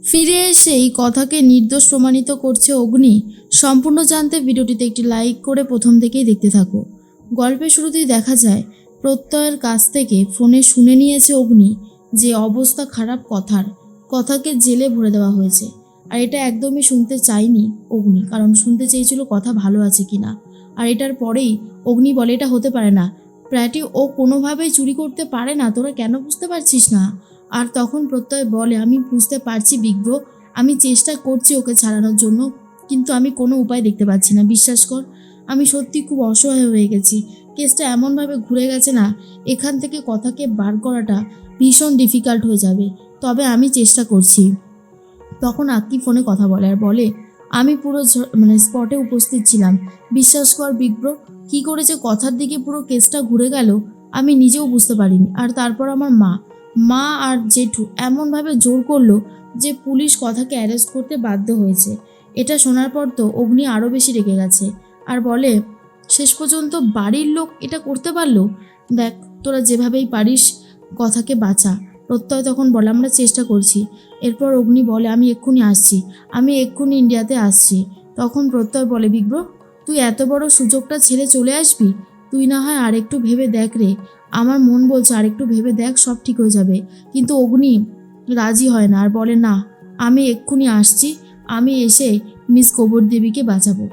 ফিরে এসেই কথাকে নির্দোষ প্রমাণিত করছে অগ্নি। সম্পূর্ণ জানতে ভিডিওটিতে একটি লাইক করে প্রথম থেকেই দেখতে থাকো। গল্পের শুরুতেই দেখা যায় প্রত্যয়ের কাছ থেকে ফোনে শুনে নিয়েছে অগ্নি যে অবস্থা খারাপ কথাকে জেলে ভরে দেওয়া হয়েছে। আর এটা একদমই শুনতে চায়নি অগ্নি, কারণ শুনতে চেয়েছিল কথা ভালো আছে কিনা। আর এটার পরেই অগ্নি বলে এটা হতে পারে না, প্র্যাটি ও কোনোভাবেই চুরি করতে পারে না, তোরা কেন বুঝতে পারছিস না? আর তখন প্রত্যয় বলে আমি বুঝতে পারছি বিগ ব্রো, আমি চেষ্টা করছি ওকে ছাড়ানোর জন্য, কিন্তু আমি কোনো উপায় দেখতে পাচ্ছি না। বিশ্বাস কর, আমি সত্যি খুব অসহায় হয়ে গেছি। কেসটা এমনভাবে ঘুরে গেছে না, এখান থেকে কথাকে বার করাটা ভীষণ ডিফিকাল্ট হয়ে যাবে, তবে আমি চেষ্টা করছি। তখন আক্কি ফোনে কথা বলে আর বলে আমি পুরো স্পটে উপস্থিত ছিলাম। বিশ্বাস কর বিগ ব্রো, কী করেছে কথার দিকে পুরো কেসটা ঘুরে গেল আমি নিজেও বুঝতে পারিনি। আর তারপর আমার মা আর জেঠু এমনভাবে জোর করলো যে পুলিশ কথাকে অ্যারেস্ট করতে বাধ্য হয়েছে। এটা শোনার পর তো অগ্নি আরও বেশি রেগে গেছে আর বলে শেষ পর্যন্ত বাড়ির লোক এটা করতে পারলো। দেখ, তোরা যেভাবেই পারিস কথাকে বাঁচা। প্রত্যয় তখন বলে আমরা চেষ্টা করছি। এরপর অগ্নি বলে আমি এক্ষুনি ইন্ডিয়াতে আসছি। তখন প্রত্যয় বলে বিগ ব্রো, তুই এত বড় সুযোগটা ছেড়ে চলে আসবি? তুই না হয় আরেকটু ভেবে দেখ রে। আমার মন বলছে আরেকটু ভেবে দেখ, সব ঠিক হয়ে যাবে। কিন্তু অগ্নি রাজি হয় না আর বলে না, আমি এক্ষুনি আসছি, আমি এসে মিস কবর দেবীকে বাঁচাবো।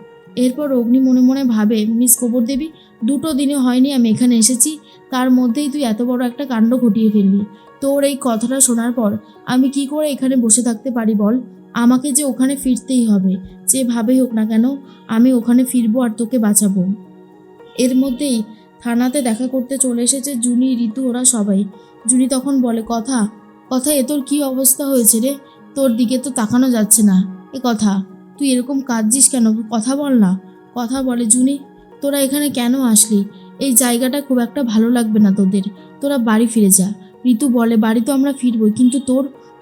এরপর অগ্নি মনে মনে ভাবে মিস কবর দেবী, 2 দিনে হয়নি আমি এখানে এসেছি, তার মধ্যেই তুই এত বড় একটা কাণ্ড ঘটিয়ে ফেললি। তোর এই কথাটা শোনার পর আমি কি করে এখানে বসে থাকতে পারি বল? আমাকে যে ওখানে ফিরতেই হবে, যেভাবেই হোক না কেন আমি ওখানে ফিরবো আর তোকে বাঁচাবো। এর মধ্যেই থানাতে দেখা করতে চলে এসেছে জুনি, ঋতু, ওরা সবাই। জুনি তখন বলে কথা এ তোর কী অবস্থা হয়েছে রে? তোর দিকে তো তাকানো যাচ্ছে না। এ কথা, তুই এরকম কাঁদছিস কেন? কথা বল না। কথা বলে জুনি, তোরা এখানে কেন আসলি? এই জায়গাটা খুব একটা ভালো লাগবে না তোদের, তোরা বাড়ি ফিরে যা। ঋতু বলে বাড়ি তো আমরা ফিরবই, কিন্তু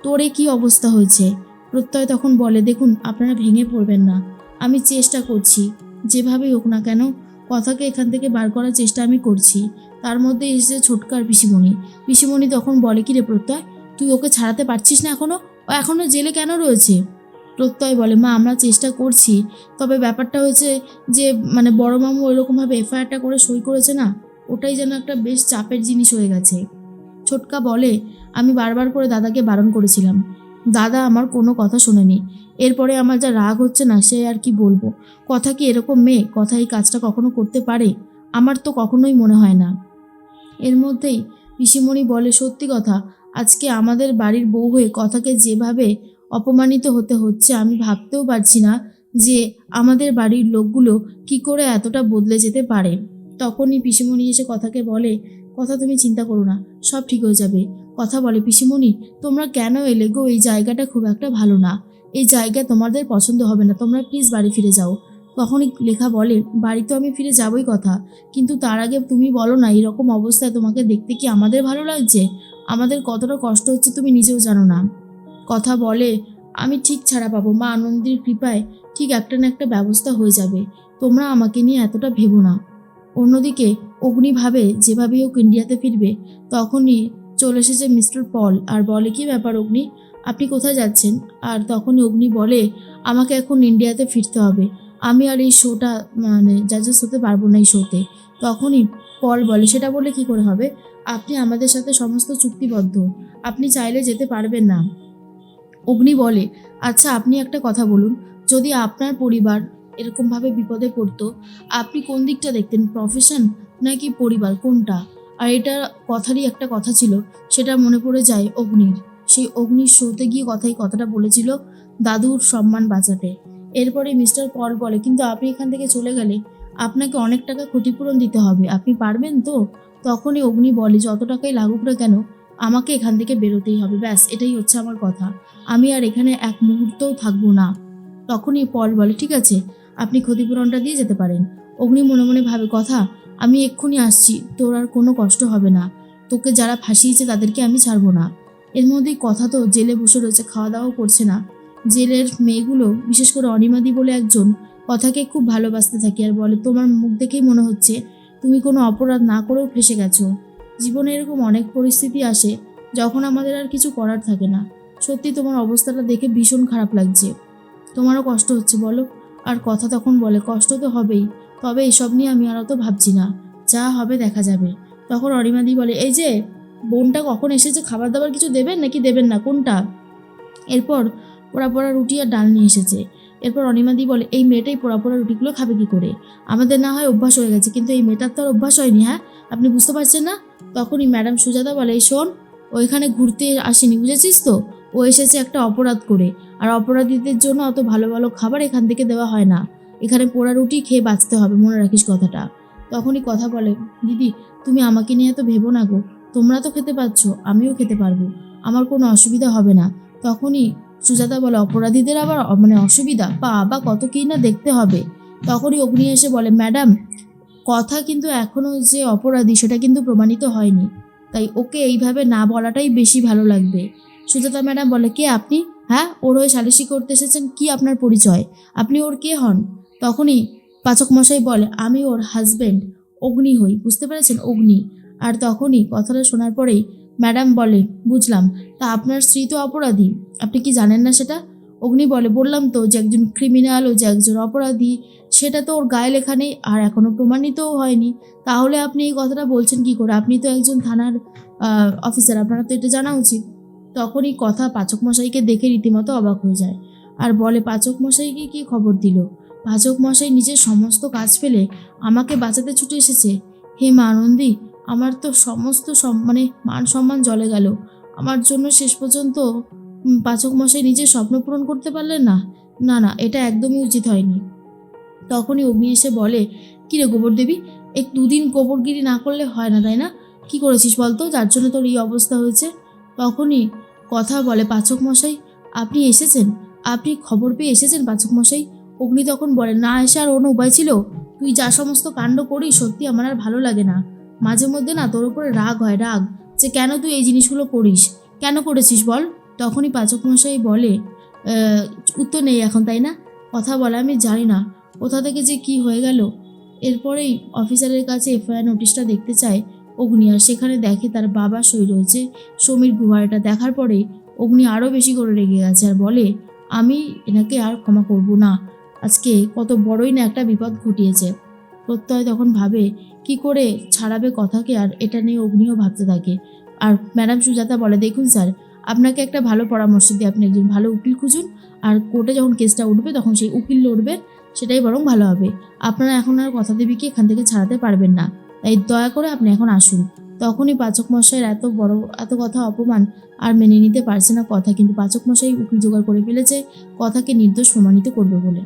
তোর এ কী অবস্থা হয়েছে? প্রত্যয় তখন বলে দেখুন, আপনারা ভেঙে পড়বেন না, আমি চেষ্টা করছি, যেভাবেই হোক না কেন কথাকে এখান থেকে বার করার চেষ্টা আমি করছি। তার মধ্যে এসেছে ছোটকার পিসিমণি তখন বলে কি রে প্রত্যয়, তুই ওকে ছাড়াতে পারছিস না এখনো? ও এখনো জেলে কেন রয়েছে? প্রত্যয় বলে মা আমরা চেষ্টা করছি, তবে ব্যাপারটা হয়েছে যে বড় মামু ওইরকমভাবে এফআইআরটা করে সই করেছে না, ওটাই যেন একটা বেশ চাপের জিনিস হয়ে গেছে। ছোটকা বলে আমি বারবার করে দাদাকে বারণ করেছিলাম, দাদা আমার কোনো কথা শোনেনি। এরপরে আমার যা রাগ হচ্ছে না সে আর কি বলবো। কথা কি এরকম মেয়ে কথা এই কাজটা কখনো করতে পারে? আমার তো কখনোই মনে হয় না। এর মধ্যেই পিসিমণি বলে সত্যি কথা, আজকে আমাদের বাড়ির বউ হয়ে কথাকে যেভাবে অপমানিত হতে হচ্ছে আমি ভাবতেও পারছি না যে আমাদের বাড়ির লোকগুলো কি করে এতটা বদলে যেতে পারে। তখনই পিসিমণি এসে কথাকে বলে কথা তুমি চিন্তা করো না, সব ঠিক হয়ে যাবে। কথা বলে পিসিমণি তোমরা কেন এলে গো? এই জায়গাটা খুব একটা ভালো না, এই জায়গা তোমাদের পছন্দ হবে না, তোমরা প্লিজ বাড়ি ফিরে যাও। তখনই লেখা বলে বাড়ি তো আমি ফিরে যাবই কথা, কিন্তু তার আগে তুমি বলো না এরকম অবস্থায় তোমাকে দেখতে কি আমাদের ভালো লাগছে? আমাদের কতটা কষ্ট হচ্ছে তুমি নিজেও জানো না। কথা বলে আমি ঠিক ছাড়া পাবো মা, আনন্দের কৃপায় ঠিক একটা না একটা ব্যবস্থা হয়ে যাবে, তোমরা আমাকে নিয়ে এতটা ভেবো না। অন্যদিকে অগ্নি ভাবে যেভাবেই হোক ইন্ডিয়াতে ফিরবে। তখনই চলে এসেছে মিস্টার পল আর বলে কি ব্যাপার অগ্নি, আপনি কোথায় যাচ্ছেন? আর তখনই অগ্নি বলে আমাকে এখন ইন্ডিয়াতে ফিরতে হবে, আমি আর এই শোটা জাজেস হতে পারবো না এই শোতে। তখনই পল বলে সেটা বলে কি করে হবে, আপনি আমাদের সাথে সমস্ত চুক্তিবদ্ধ, আপনি চাইলে যেতে পারবেন না। অগ্নি বলে আচ্ছা আপনি একটা কথা বলুন, যদি আপনার পরিবার এরকমভাবে বিপদে পড়তো আপনি কোন দিকটা দেখতেন, প্রফেশন নাকি পরিবার, কোনটা? আর এটা কথারই একটা কথা ছিল, সেটা মনে পড়ে যায় অগ্নির। সেই অগ্নির শোতে গিয়ে কথাটা বলেছিল দাদুর সম্মান বাঁচাতে। এরপরে মিস্টার পল বলে কিন্তু আপনি এখান থেকে চলে গেলে আপনাকে অনেক টাকা ক্ষতিপূরণ দিতে হবে, আপনি পারবেন তো? তখনই অগ্নি বলে যত টাকাই লাগুক না কেন আমাকে এখান থেকে বেরোতেই হবে, ব্যাস এটাই হচ্ছে আমার কথা, আমি আর এখানে এক মুহূর্তও থাকবো না। তখনই পল বলে ঠিক আছে, আপনি ক্ষতিপূরণটা দিয়ে যেতে পারেন। অগ্নি মনে মনে ভাবে কথা আমি এক্ষুনি আসছি, তোর আর কোনো কষ্ট হবে না, তোকে যারা ফাঁসিয়েছে তাদেরকে আমি ছাড়বো না। এর মধ্যেই কথা তো জেলে বসে রয়েছে, খাওয়া দাওয়াও করছে না। জেলের মেয়েগুলো বিশেষ করে অনিমাদি বলে একজন কথাকে খুব ভালোবাসতে থাকে আর বলে তোমার মুখ দেখেই মনে হচ্ছে তুমি কোনো অপরাধ না করেও ফেঁসে গেছো। জীবনে এরকম অনেক পরিস্থিতি আসে যখন আমাদের আর কিছু করার থাকে না, সত্যি তোমার অবস্থাটা দেখে ভীষণ খারাপ লাগছে। তোমারও কষ্ট হচ্ছে বলো? আর কথা তখন বলে, কষ্ট তো হবেই, তবে এসব নিয়ে আমি আর অত ভাবছি না, যা হবে দেখা যাবে। তখন অরিমাদি বলে, এই যে বোনটা কখন এসেছে, খাবার দাবার কিছু দেবেন নাকি দেবেন না, কোনটা? এরপর পোড়া পোড়া রুটি আর ডাল নিয়ে এসেছে। এরপর অনিমাদি বলে, এই মেয়েটাই পোড়া পোড়া রুটিগুলো খাবে কি করে? আমাদের না হয় অভ্যাস হয়ে গেছে, কিন্তু এই মেয়েটার তো আর অভ্যাস হয়নি। হ্যাঁ, আপনি বুঝতে পারছেন না? তখনই ম্যাডাম সুজাতা বলে, এই শোন, ও এখানে ঘুরতে আসেনি, বুঝেছিস তো? ও এসেছে একটা অপরাধ করে, আর অপরাধীদের জন্য অত ভালো ভালো খাবার এখান থেকে দেওয়া হয় না। এখানে পোড়া রুটি খেয়ে বাঁচতে হবে, মনে রাখিস কথাটা। তখনই কথা বলে, দিদি তুমি আমাকে নিয়ে এত ভেবো না গো, তোমরা তো খেতে পারছো, আমিও খেতে পারবো, আমার কোনো অসুবিধা হবে না। তখনই সুজাতা বলে, অপরাধীদের আবার অসুবিধা, বা কত কী না দেখতে হবে। তখনই অগ্নি এসে বলে, ম্যাডাম কথা কিন্তু এখনও যে অপরাধী সেটা কিন্তু প্রমাণিত হয়নি, তাই ওকে এইভাবে না বলাটাই বেশি ভালো লাগবে। সুজাতা ম্যাডাম বলে, কে আপনি? হ্যাঁ, ওর হয়ে সালিশি করতে এসেছেন, কি আপনার পরিচয়? আপনি ওর কে হন? তখনই পাচক মশাই বলে, আমি ওর হাজবেন্ড অগ্নি হই, বুঝতে পেরেছেন, অগ্নি। আর তখনই কথাটা শোনার পরেই ম্যাডাম বলে, বুঝলাম, তা আপনার স্ত্রী তো অপরাধী, আপনি কি জানেন না সেটা? অগ্নি বলে, বললাম তো যে একজন ক্রিমিনাল, ও যে একজন অপরাধী, সেটা তো ওর গায়ে লেখা নেই, আর এখনও প্রমাণিতও হয়নি। তাহলে আপনি এই কথাটা বলছেন কি করে? আপনি তো একজন থানার অফিসার, আপনার তো এটা জানা উচিত। তখনই কথা পাচক মশাইকে দেখে রীতিমতো অবাক হয়ে যায়, আর বলে, পাচক মশাইকে কি খবর দিল? পাচক মশাই নিজের সমস্ত কাজ ফেলে আমাকে বাঁচাতে ছুটে এসেছে। হে মা আনন্দী, আমার তো সমস্ত মানে মান সম্মান জলে গেল। আমার জন্য শেষ পর্যন্ত পাচক মশাই নিজের স্বপ্ন পূরণ করতে পারলেন না। না না, এটা একদমই উচিত হয়নি। তখনই অগ্নি এসে বলে, কিরে গোবর দেবী, এক দুদিন গোবরগিরি না করলে হয় না, তাই না? কি করেছিস বলতো, যার জন্য তোর এই অবস্থা হয়েছে? তখনই কথা বলে, পাচক মশাই আপনি এসেছেন, আপনি খবর পেয়ে এসেছেন পাচক মশাই। অগ্নি তখন বলে, না এসে আর অন্য উপায় ছিল? তুই যা সমস্ত কাণ্ড করিস সত্যি আমার আর ভালো লাগে না। মাঝে মধ্যে না তোর উপরে রাগ হয়, রাগ, যে কেন তুই এই জিনিসগুলো করিস, কেন করেছিস বল? তখনই পাচক মশাই বলে, উত্তর নেই এখন, তাই না? কথা বলে, আমি জানি না কোথা থেকে যে কি হয়ে গেল। এরপরেই অফিসারের কাছে এফআইআর নোটিশটা দেখতে চায় অগ্নি, আর সেখানে দেখে তার বাবা সই রয়েছে সমীর গুহা। এটা দেখার পরে অগ্নি আরও বেশি করে রেগে গেছে, আর বলে, আমি এনাকে আর ক্ষমা করব না, আজকে কত বড়ই না একটা বিপদ ঘটিয়েছে। প্রত্যয় তখন ভাবে কি করে ছাড়াবে কথাকে, আর এটা নিয়ে অগ্নিও ভাবতে থাকে। আর ম্যাডাম সুজাতা বলে, দেখুন স্যার, আপনাকে একটা ভালো পরামর্শ দিয়ে আপনি একজন ভালো উকিল খুঁজুন, আর কোর্টে যখন কেসটা উঠবে তখন সেই উকিল লড়বে, সেটাই বরং ভালো হবে। আপনারা এখন আর কথা দেবীকে এখান থেকে ছাড়াতে পারবেন না, তাই দয়া করে আপনি এখন আসুন। তখনই পাচক মশাইয়ের এত কথা অপমান আর মেনে নিতে পারছে না কথা, কিন্তু পাচক মশাই উকিল জোগাড় করে ফেলেছে কথাকে নির্দোষ প্রমাণিত করবে বলে।